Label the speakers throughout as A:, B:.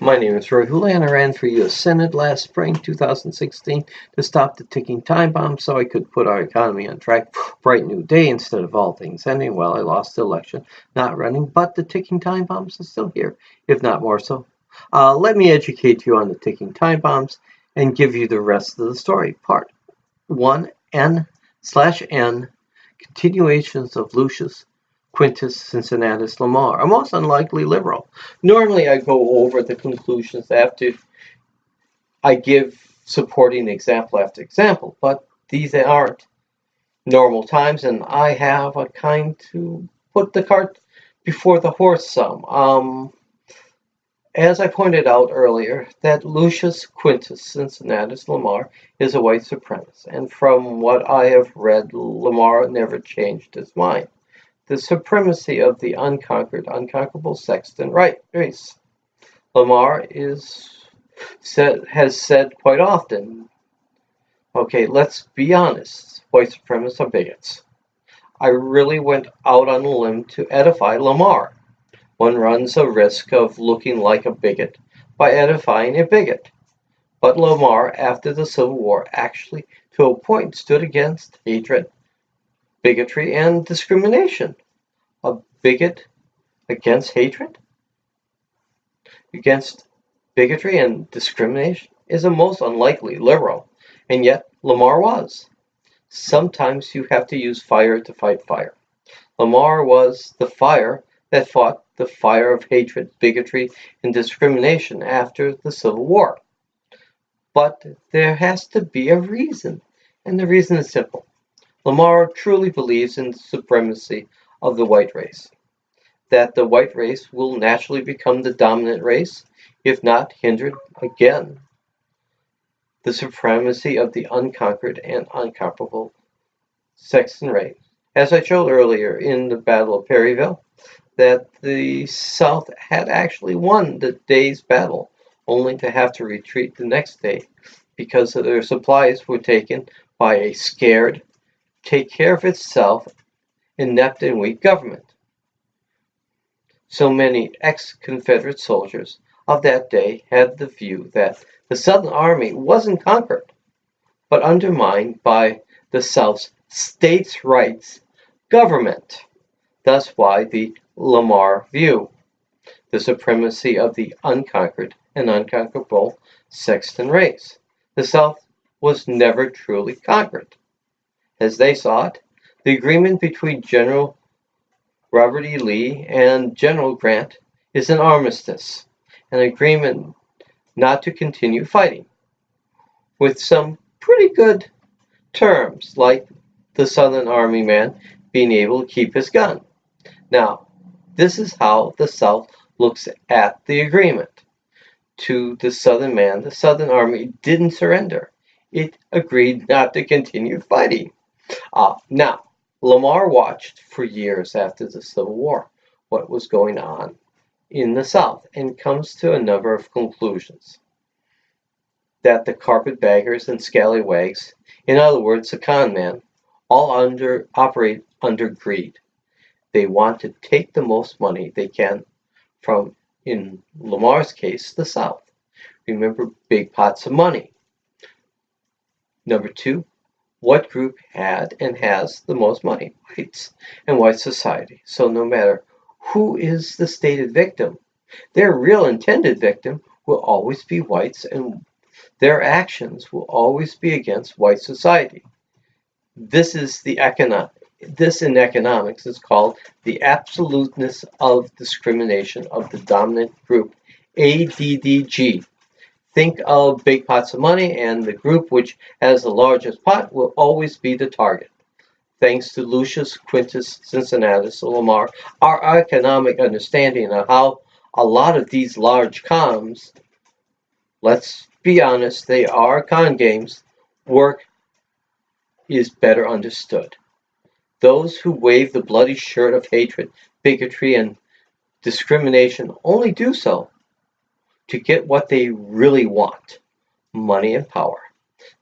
A: My name is Rory Houlihan. I ran for U.S. Senate last spring, 2016, to stop the ticking time bomb so I could put our economy on track for a bright new day instead of all things ending. Well, I lost the election, not running, but the ticking time bombs are still here, if not more so. Let me educate you on the ticking time bombs and give you the rest of the story. Part 1, N/N, continuations of Lucius Quintus Cincinnatus Lamar, a most unlikely liberal. Normally I go over the conclusions after I give supporting example after example, but these aren't normal times, and I have a kind to put the cart before the horse some. As I pointed out earlier, that Lucius Quintus Cincinnatus Lamar is a white supremacist, and from what I have read, Lamar never changed his mind. The supremacy of the unconquerable Saxon race. Lamar has said quite often, okay, let's be honest, white supremacists are bigots. I really went out on a limb to edify Lamar. One runs a risk of looking like a bigot by edifying a bigot. But Lamar, after the Civil War, actually to a point stood against hatred, bigotry, and discrimination. A bigot against hatred, against bigotry and discrimination is a most unlikely liberal, and yet Lamar was. Sometimes you have to use fire to fight fire. Lamar was the fire that fought the fire of hatred, bigotry, and discrimination after the Civil War. But there has to be a reason, and the reason is simple. Lamar truly believes in the supremacy of the white race, that the white race will naturally become the dominant race, if not hindered again. The supremacy of the unconquered and unconquerable Saxon race. As I showed earlier in the Battle of Perryville, that the South had actually won the day's battle, only to have to retreat the next day because their supplies were taken by a scared, take care of itself, inept and weak government. So many ex-Confederate soldiers of that day had the view that the Southern Army wasn't conquered, but undermined by the South's states' rights government. Thus why the Lamar view, the supremacy of the unconquered and unconquerable Saxon race. The South was never truly conquered. As they saw it, the agreement between General Robert E. Lee and General Grant is an armistice, an agreement not to continue fighting, with some pretty good terms, like the Southern Army man being able to keep his gun. Now, this is how the South looks at the agreement. To the Southern man, the Southern Army didn't surrender. It agreed not to continue fighting. Now, Lamar watched for years after the Civil War what was going on in the South and comes to a number of conclusions. That the carpetbaggers and scallywags, in other words, the con man, all operate under greed. They want to take the most money they can from, in Lamar's case, the South. Remember, big pots of money. Number 2, what group had and has the most money? Whites and white society. So no matter who is the stated victim, their real intended victim will always be whites, and their actions will always be against white society. This in economics is called the absoluteness of discrimination of the dominant group, ADDG. Think of big pots of money, and the group which has the largest pot will always be the target. Thanks to Lucius Quintus Cincinnatus Lamar, our economic understanding of how a lot of these large cons, let's be honest, they are con games, work is better understood. Those who wave the bloody shirt of hatred, bigotry, and discrimination only do so to get what they really want, money and power.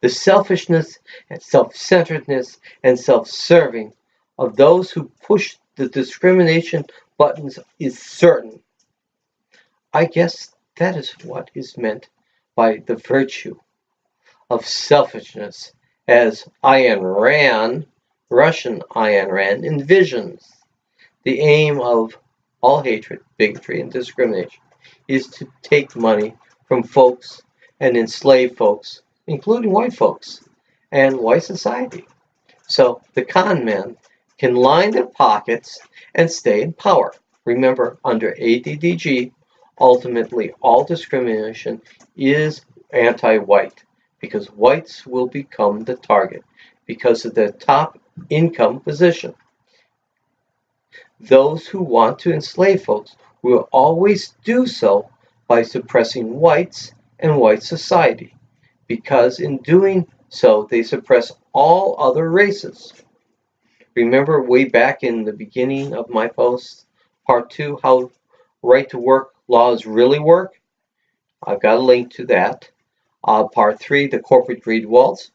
A: The selfishness and self-centeredness and self-serving of those who push the discrimination buttons is certain. I guess That is what is meant by the virtue of selfishness, as Ayn Rand, Russian Ayn Rand, envisions. The aim of all hatred, bigotry, and discrimination is to take money from folks and enslave folks, including white folks and white society. So the con men can line their pockets and stay in power. Remember, under ADDG, ultimately all discrimination is anti-white because whites will become the target because of their top income position. Those who want to enslave folks will always do so by suppressing whites and white society, because in doing so they suppress all other races. Remember way back in the beginning of my post, part 2, how right to work laws really work? I've got a link to that. Part 3, the corporate greed walls.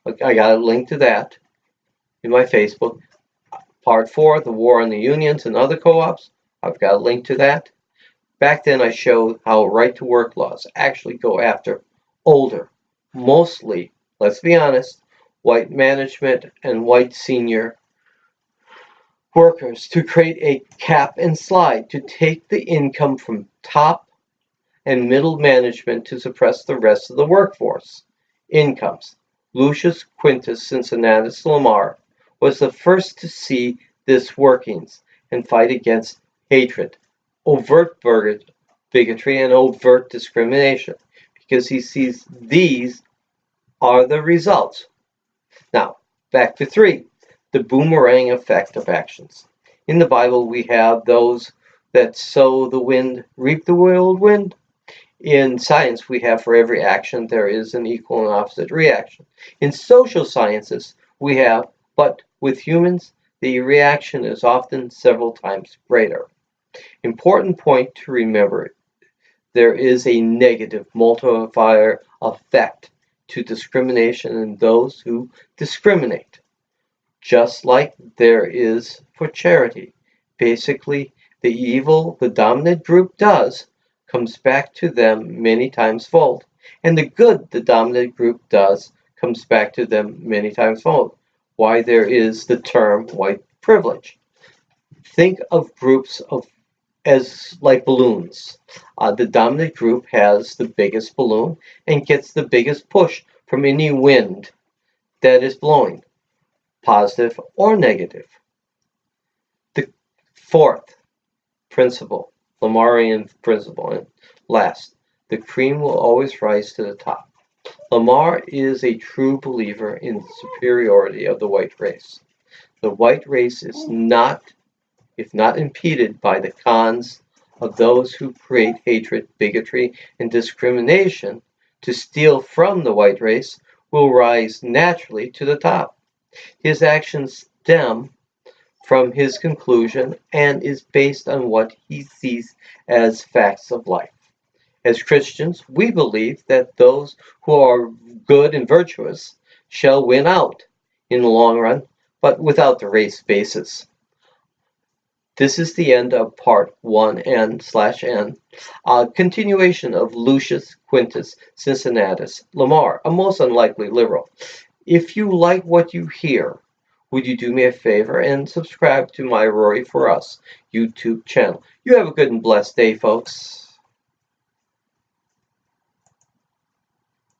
A: I got a link to that in my Facebook. Part 4, the war on the unions and other co-ops. I've got a link to that. Back then I showed how right to work laws actually go after older, mostly, let's be honest, white management and white senior workers to create a cap and slide to take the income from top and middle management to suppress the rest of the workforce incomes. Lucius Quintus Cincinnatus Lamar was the first to see this workings and fight against hatred, overt bigotry, and overt discrimination, because he sees these are the results. Now, back to 3, the boomerang effect of actions. In the Bible, we have those that sow the wind, reap the whirlwind. In science, we have for every action there is an equal and opposite reaction. In social sciences, we have, but with humans, the reaction is often several times greater. Important point to remember, there is a negative multiplier effect to discrimination in those who discriminate, just like there is for charity. Basically, the evil the dominant group does comes back to them many times fold, and the good the dominant group does comes back to them many times fold. Why there is the term white privilege. Think of groups as like balloons. The dominant group has the biggest balloon and gets the biggest push from any wind that is blowing, positive or negative. The 4th principle, Lamarian principle, and last, the cream will always rise to the top. Lamar is a true believer in the superiority of the white race. The white race is not, if not impeded by the cons of those who create hatred, bigotry, and discrimination to steal from the white race, will rise naturally to the top. His actions stem from his conclusion and is based on what he sees as facts of life. As Christians, we believe that those who are good and virtuous shall win out in the long run, but without the race basis. This is the end of part 1N/N, continuation of Lucius Quintus Cincinnatus Lamar, a most unlikely liberal. If you like what you hear, would you do me a favor and subscribe to my Rory for Us YouTube channel? You have a good and blessed day, folks.